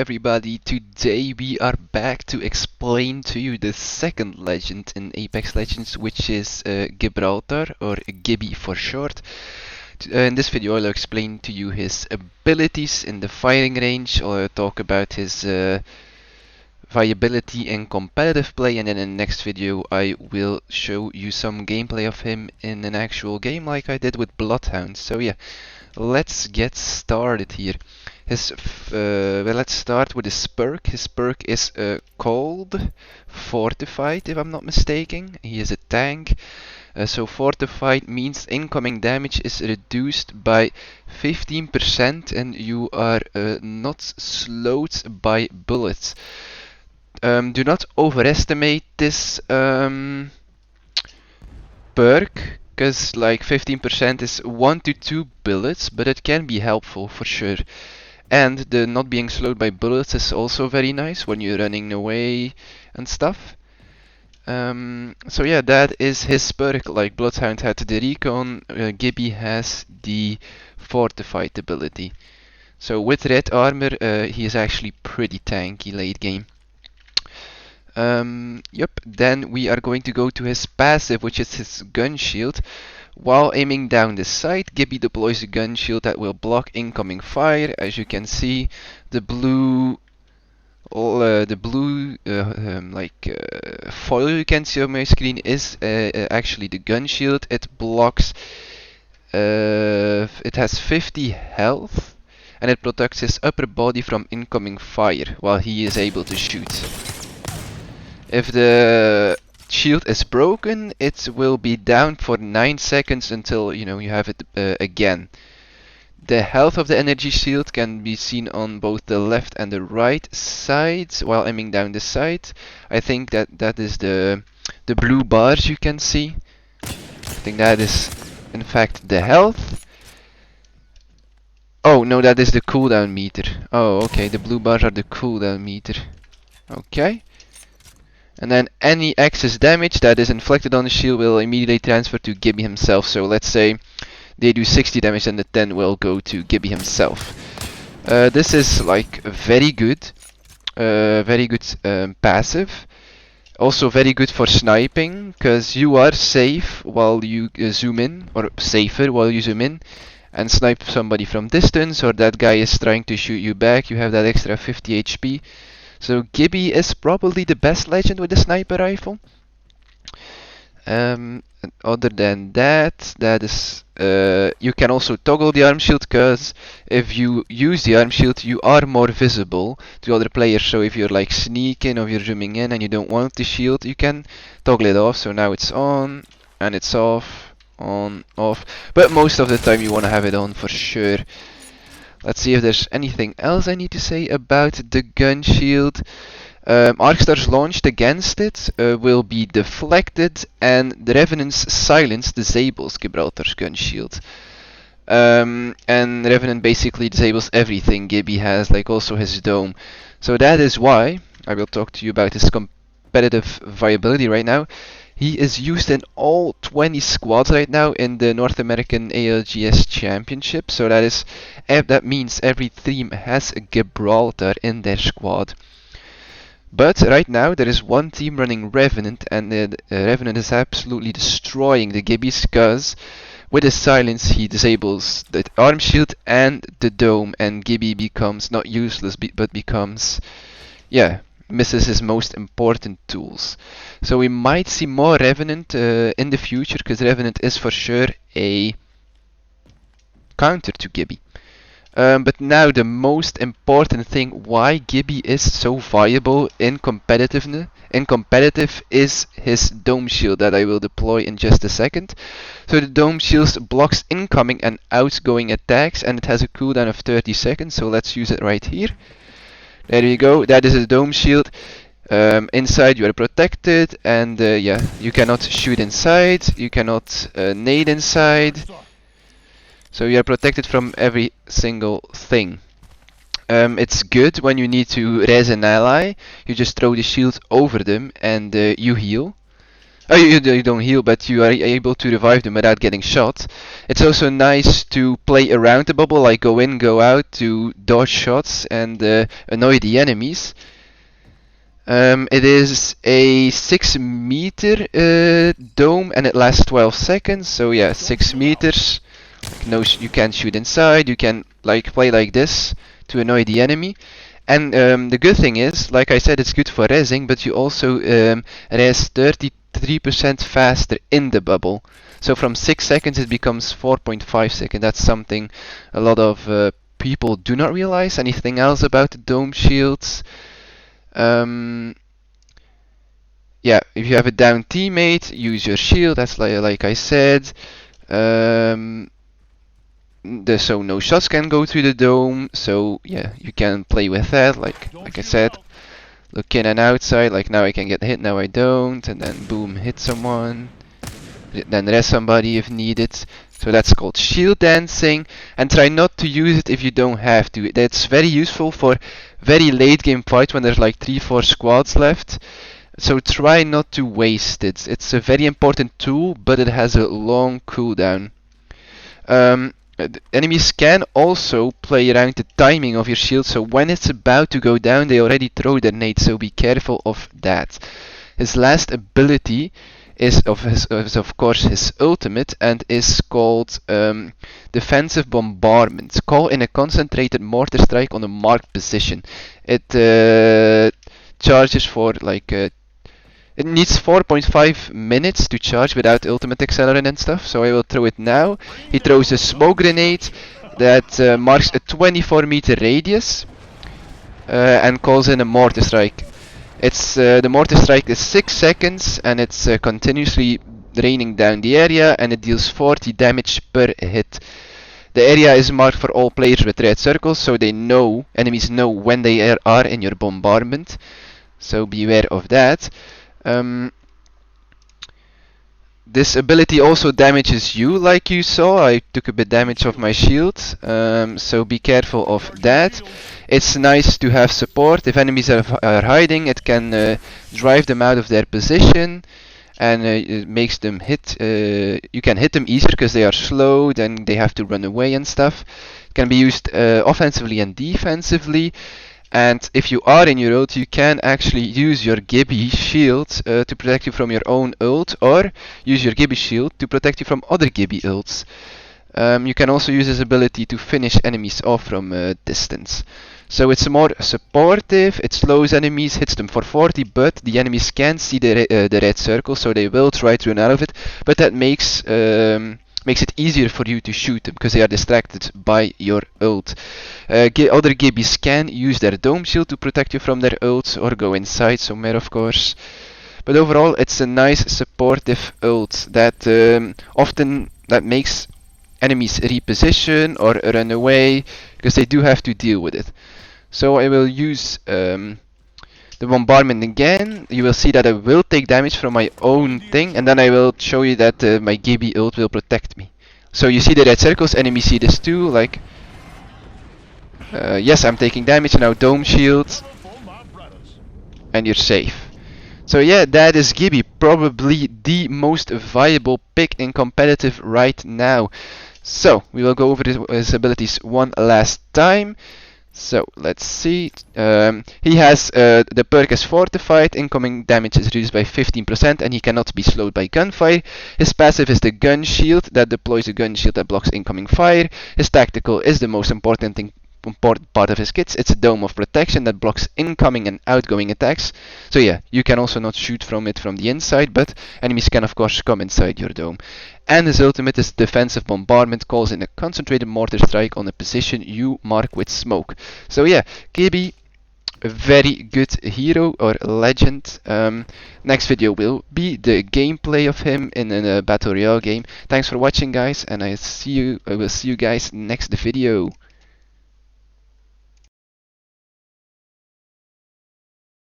everybody, today we are back to explain to you the second legend in Apex Legends, which is Gibraltar, or Gibby for short. In this video I'll explain to you his abilities in the firing range, I'll talk about his viability in competitive play, and then in the next video I will show you some gameplay of him in an actual game like I did with Bloodhound. So yeah, let's get started here. Well, let's start with his perk. His perk is Cold Fortified, if I'm not mistaken. He is a tank. So Fortified means incoming damage is reduced by 15% and you are not slowed by bullets. Do not overestimate this perk, because like 15% is 1 to 2 bullets, but it can be helpful for sure. And the not being slowed by bullets is also very nice when you're running away and stuff. So yeah, that is his perk. Like Bloodhound had the recon, Gibby has the fortified ability. So with red armor, he is actually pretty tanky late game. Yep, then we are going to go to his passive, which is his gun shield. While aiming down the sight, Gibby deploys a gun shield that will block incoming fire. As you can see, the blue foil you can see on my screen is actually the gun shield. It blocks, it has 50 health, and it protects his upper body from incoming fire while he is able to shoot. If the shield is broken, it will be down for 9 seconds until you have it again. The health of the energy shield can be seen on both the left and the right sides while aiming down the sight. I think that is the blue bars you can see. I think that is in fact the health. Oh no, that is the cooldown meter. Oh okay, the blue bars are the cooldown meter. Okay. And then any excess damage that is inflicted on the shield will immediately transfer to Gibby himself. So let's say they do 60 damage and the 10 will go to Gibby himself. This is like very good passive. Also very good for sniping, because you are safe while you zoom in, or safer while you zoom in and snipe somebody from distance, or that guy is trying to shoot you back. You have that extra 50 HP. So Gibby is probably the best legend with the sniper rifle. Other than that, is you can also toggle the arm shield, because if you use the arm shield you are more visible to other players. So if you're like sneaking or you're zooming in and you don't want the shield, you can toggle it off. So now it's on and it's off, on, off, but most of the time you want to have it on for sure. Let's see if there's anything else I need to say about the gun shield. Arc stars launched against it will be deflected, and the Revenant's silence disables Gibraltar's gun shield. And Revenant basically disables everything Gibby has, like also his dome. So that is why I will talk to you about his competitive viability right now. He is used in all 20 squads right now in the North American ALGS Championship. So that means every team has a Gibraltar in their squad. But right now there is one team running Revenant, and Revenant is absolutely destroying the Gibbies, because with his silence he disables the arm shield and the dome, and Gibby becomes not useless but becomes, yeah, misses his most important tools. So we might see more Revenant in the future, because Revenant is for sure a counter to Gibby. But now the most important thing why Gibby is so viable in competitive is his dome shield that I will deploy in just a second. So the dome shield blocks incoming and outgoing attacks, and it has a cooldown of 30 seconds. So let's use it right here. There you go, that is a dome shield. Inside you are protected, and yeah, you cannot shoot inside, you cannot nade inside. So you are protected from every single thing. It's good when you need to res an ally. You just throw the shield over them and you heal. Oh, you don't heal, but you are able to revive them without getting shot. It's also nice to play around the bubble, like go in, go out, to dodge shots and annoy the enemies. It is a 6 meter dome and it lasts 12 seconds, so yeah, 6 meters. No, you can't shoot inside, you can like play like this to annoy the enemy. And the good thing is, like I said, it's good for resing, but you also res 33% faster in the bubble. So from 6 seconds it becomes 4.5 seconds. That's something a lot of people do not realize. Anything else about the dome shields? Yeah, if you have a down teammate, use your shield. That's like I said. So no shots can go through the dome. So yeah, you can play with that. Like I said, look in and outside. Like now I can get hit, now I don't, and then boom, hit someone. Then rest somebody if needed. So that's called shield dancing, and try not to use it if you don't have to. That's very useful for very late game fights when there's like 3-4 squads left. So try not to waste it. It's a very important tool, but it has a long cooldown. Enemies can also play around the timing of your shield, so when it's about to go down they already throw their nade, so be careful of that. His last ability is of course his ultimate and is called Defensive Bombardment. Call in a concentrated mortar strike on a marked position. It charges for like it needs 4.5 minutes to charge without ultimate accelerant and stuff, so I will throw it now. He throws a smoke grenade that marks a 24-meter radius and calls in a mortar strike. It's the mortar strike is 6 seconds and it's continuously raining down the area and it deals 40 damage per hit. The area is marked for all players with red circles, so enemies know when they are in your bombardment. So beware of that. This ability also damages you, like you saw. I took a bit damage of my shield, so be careful of that. It's nice to have support. If enemies are hiding, it can drive them out of their position, and it makes them hit. You can hit them easier because they are slow, then they have to run away and stuff. It can be used offensively and defensively. And if you are in your ult, you can actually use your Gibby shield to protect you from your own ult, or use your Gibby shield to protect you from other Gibby ults. You can also use this ability to finish enemies off from a distance. So it's more supportive, it slows enemies, hits them for 40, but the enemies can see the red circle, so they will try to run out of it, but that makes it easier for you to shoot them because they are distracted by your ult. Other Gibbies can use their dome shield to protect you from their ults or go inside somewhere, of course. But overall, it's a nice supportive ult that often makes enemies reposition or run away because they do have to deal with it. So I will use the bombardment again. You will see that I will take damage from my own thing, and then I will show you that my Gibby ult will protect me. So you see the red circles, enemies see this too, like yes, I'm taking damage now, dome shield, and you're safe. So yeah, that is Gibby, probably the most viable pick in competitive right now. So we will go over his abilities one last time. So let's see. He has the perk is fortified, incoming damage is reduced by 15%, and he cannot be slowed by gunfire. His passive is the gun shield that deploys a gun shield that blocks incoming fire. His tactical is the most important part of his kits. It's a dome of protection that blocks incoming and outgoing attacks. So yeah, you can also not shoot from it from the inside, but enemies can of course come inside your dome. And his ultimate is Defensive Bombardment, calls in a concentrated mortar strike on a position you mark with smoke. So yeah, Gibby, a very good hero or legend. Next video will be the gameplay of him in a battle royale game. Thanks for watching, guys, and I will see you guys next video.